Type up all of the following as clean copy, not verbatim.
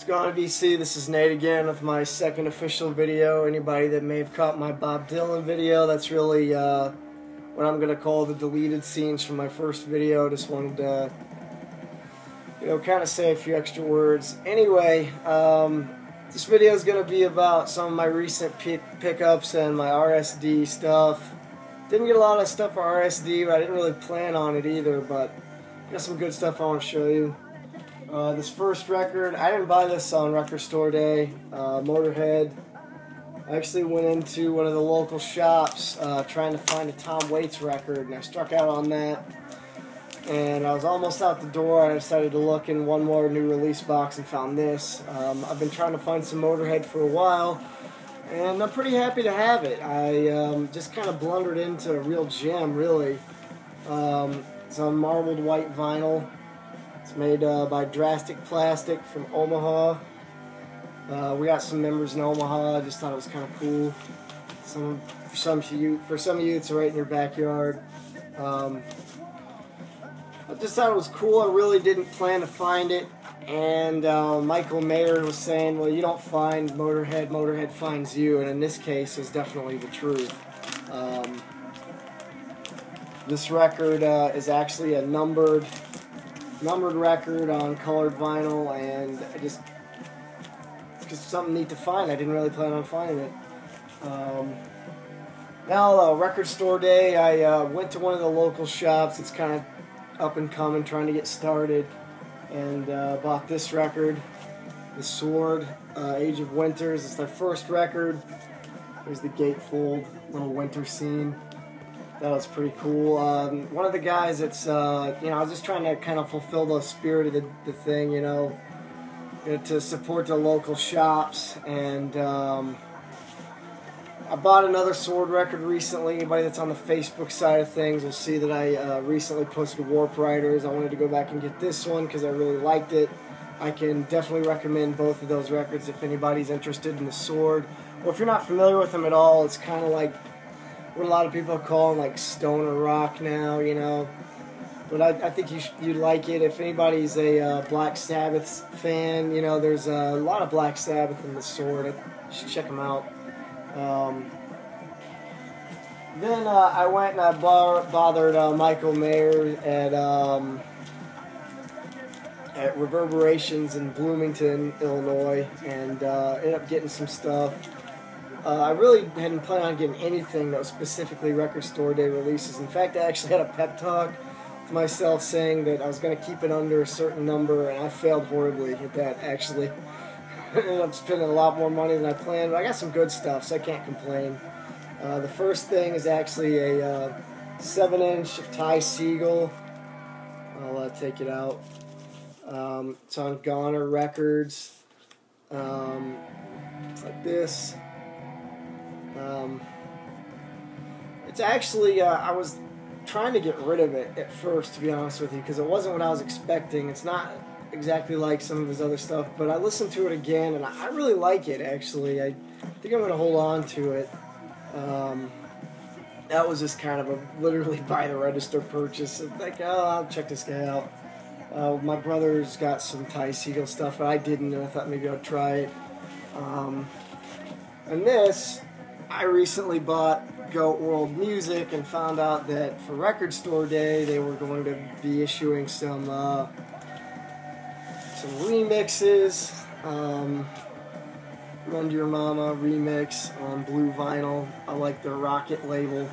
What's going on, VC? This is Nate again with my second official video. Anybody that may have caught my Bob Dylan video, that's really what I'm going to call the deleted scenes from my first video. Just wanted to, kind of say a few extra words. Anyway, this video is going to be about some of my recent pickups and my RSD stuff. Didn't get a lot of stuff for RSD, but I didn't really plan on it either, but got some good stuff I want to show you. This first record, I didn't buy this on Record Store Day, Motorhead. I actually went into one of the local shops trying to find a Tom Waits record, and I struck out on that. And I was almost out the door. I decided to look in one more new release box and found this. I've been trying to find some Motorhead for a while, and I'm pretty happy to have it. I just kind of blundered into a real gem, really. It's on marbled white vinyl. It's made by Drastic Plastic from Omaha. We got some members in Omaha. I just thought it was kind of cool. For some of you, it's right in your backyard. I just thought it was cool. I really didn't plan to find it. And Michael Mayer was saying, well, you don't find Motorhead, Motorhead finds you. And in this case, is definitely the truth. This record is actually a numbered record on colored vinyl, and it's just something neat to find. I didn't really plan on finding it. Now, Record Store Day, I went to one of the local shops. It's kind of up and coming, trying to get started, and bought this record, The Sword, Age of Winters. It's their first record. There's the gatefold, little winter scene. That was pretty cool. One of the guys that's, I was just trying to kind of fulfill the spirit of the thing, to support the local shops. And I bought another Sword record recently. Anybody that's on the Facebook side of things will see that I recently posted Warp Riders. I wanted to go back and get this one because I really liked it. I can definitely recommend both of those records if anybody's interested in the Sword. Or if you're not familiar with them at all, it's kind of like what a lot of people call like stoner rock now, But I think you'd like it. If anybody's a Black Sabbath fan, there's a lot of Black Sabbath in the Sword. You should check them out. Then I went and I bothered Michael Mayer at Reverberations in Bloomington, Illinois, and ended up getting some stuff. I really hadn't planned on getting anything that was specifically Record Store Day releases. In fact, I actually had a pep talk to myself saying that I was going to keep it under a certain number, and I failed horribly at that, actually. I ended up spending a lot more money than I planned, but I got some good stuff, so I can't complain. The first thing is actually a 7-inch Ty Segall. I'll take it out. It's on Goner Records. It's like this. It's actually, I was trying to get rid of it at first, to be honest with you, because it wasn't what I was expecting. It's not exactly like some of his other stuff, but I listened to it again, and I really like it, actually. I think I'm going to hold on to it. That was just kind of a literally by the register purchase. Like, oh, I'll check this guy out. My brother's got some Ty Segall stuff, but I didn't, and I thought maybe I'd try it. And this, I recently bought Goat World Music and found out that for Record Store Day they were going to be issuing some remixes. Run to Your Mama remix on blue vinyl. I like the Rocket label.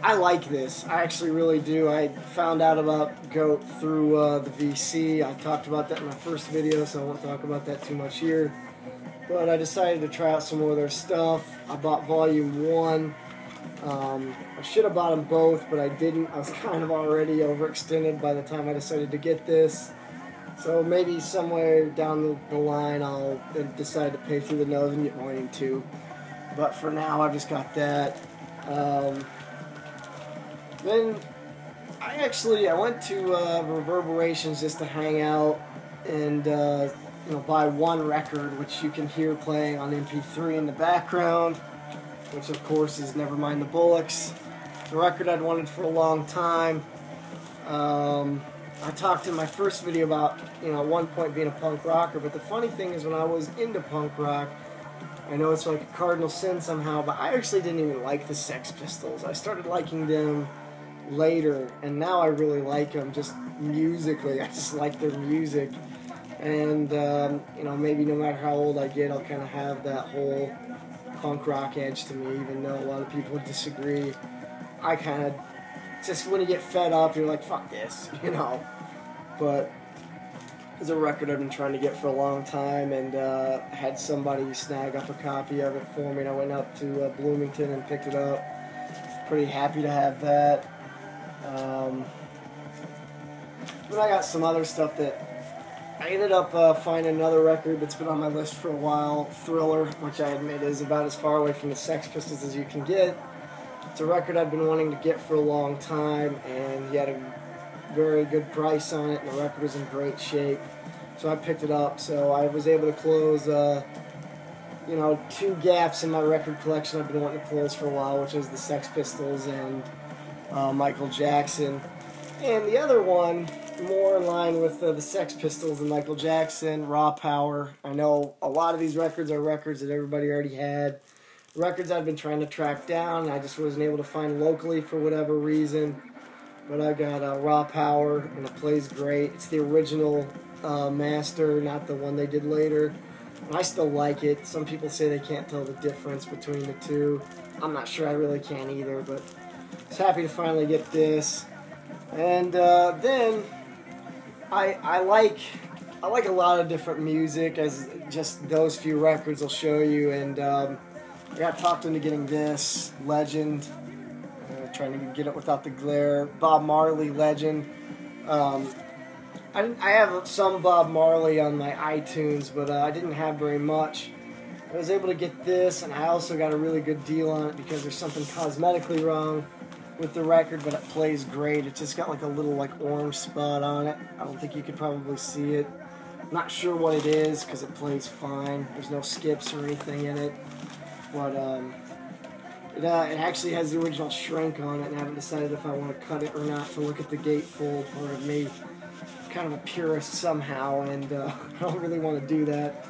I like this. I actually really do. I found out about Goat through the VC. I talked about that in my first video, so I won't talk about that too much here. But I decided to try out some more of their stuff. I bought Volume 1. I should have bought them both, but I didn't. I was kind of already overextended by the time I decided to get this. So maybe somewhere down the line I'll decide to pay through the nose and get Volume 2. But for now, I've just got that. Then I went to Reverberations just to hang out and buy one record, which you can hear playing on MP3 in the background, which of course is Nevermind the Bullocks. The record I'd wanted for a long time. I talked in my first video about, at one point being a punk rocker, but the funny thing is when I was into punk rock, I know it's like a cardinal sin somehow, but I actually didn't even like the Sex Pistols. I started liking them later, and now I really like them just musically. I just like their music. And, maybe no matter how old I get, I'll kind of have that whole punk rock edge to me, even though a lot of people disagree. I kind of, just when you get fed up, you're like, fuck this, But it's a record I've been trying to get for a long time, and had somebody snag up a copy of it for me, and I went up to Bloomington and picked it up. Pretty happy to have that. But I got some other stuff that I ended up finding another record that's been on my list for a while, Thriller, which I admit is about as far away from the Sex Pistols as you can get. It's a record I've been wanting to get for a long time, and he had a very good price on it, and the record was in great shape. So I picked it up, so I was able to close, 2 gaps in my record collection I've been wanting to close for a while, which is the Sex Pistols and Michael Jackson. And the other one, more in line with the Sex Pistols and Michael Jackson, Raw Power. I know a lot of these records are records that everybody already had. Records I've been trying to track down, I just wasn't able to find locally for whatever reason. But I got Raw Power, and it plays great. It's the original master, not the one they did later. And I still like it. Some people say they can't tell the difference between the two. I'm not sure I really can either, but I was happy to finally get this. And then I like a lot of different music, as just those few records will show you. And I got talked into getting this Legend, trying to get it without the glare. Bob Marley, Legend. I have some Bob Marley on my iTunes, but I didn't have very much. I was able to get this, and I also got a really good deal on it because there's something cosmetically wrong with the record, but it plays great. It's just got like a little orange spot on it. I don't think you could probably see it. I'm not sure what it is because it plays fine. There's no skips or anything in it, but it actually has the original shrink on it, and I haven't decided if I want to cut it or not to look at the gatefold part of me. Kind of a purist somehow, and I don't really want to do that.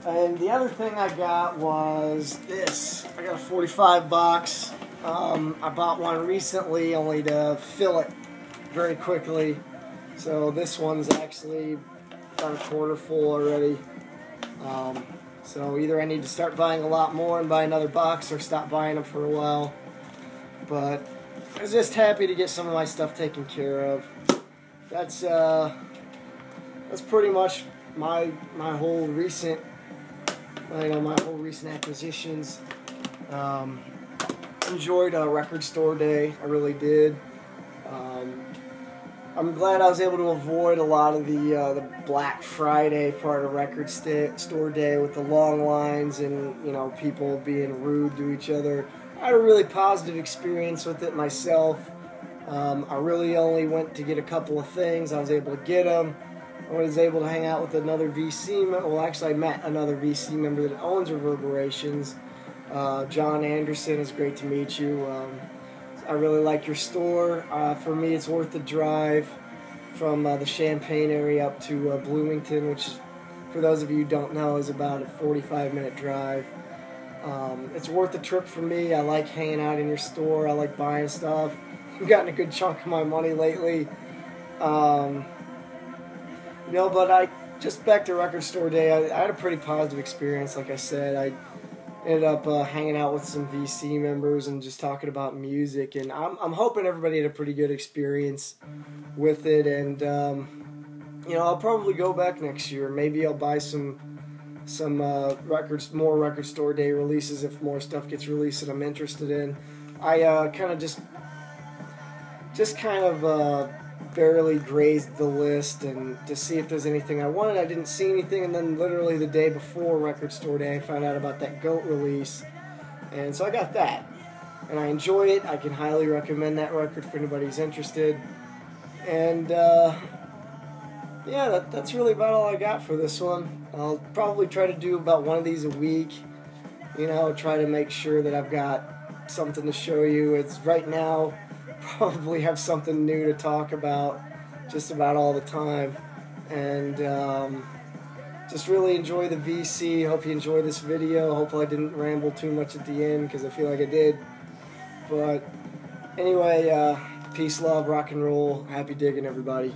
And the other thing I got was this. I got a 45 box. I bought one recently only to fill it very quickly. So this one's actually about a quarter full already. So either I need to start buying a lot more and buy another box, or stop buying them for a while. But I was just happy to get some of my stuff taken care of. That's pretty much my whole recent acquisitions. Enjoyed Record Store Day. I really did. I'm glad I was able to avoid a lot of the Black Friday part of Record Store Day with the long lines and people being rude to each other. I had a really positive experience with it myself. I really only went to get a couple of things. I was able to get them. I was able to hang out with another VC member. Well, actually, I met another VC member that owns Reverberations. John Anderson, it's great to meet you. I really like your store. For me, it's worth the drive from the Champaign area up to Bloomington, which, for those of you who don't know, is about a 45-minute drive. It's worth the trip for me. I like hanging out in your store. I like buying stuff. I've gotten a good chunk of my money lately. But just back to Record Store Day, I had a pretty positive experience. Like I said, I ended up hanging out with some VC members and just talking about music, and I'm hoping everybody had a pretty good experience with it. And I'll probably go back next year. Maybe I'll buy some more Record Store Day releases if more stuff gets released that I'm interested in. I kind of barely grazed the list and to see if there's anything I wanted. I didn't see anything, and then literally the day before Record Store Day I found out about that GOAT release, and so I got that, and I enjoy it. I can highly recommend that record for anybody who's interested. And that's really about all I got for this one. I'll probably try to do about one of these a week, try to make sure that I've got something to show you. It's right now probably have something new to talk about. just about all the time. And just really enjoy the VC. Hope you enjoyed this video. Hopefully I didn't ramble too much at the end, because I feel like I did. But anyway, peace, love, rock and roll. Happy digging, everybody.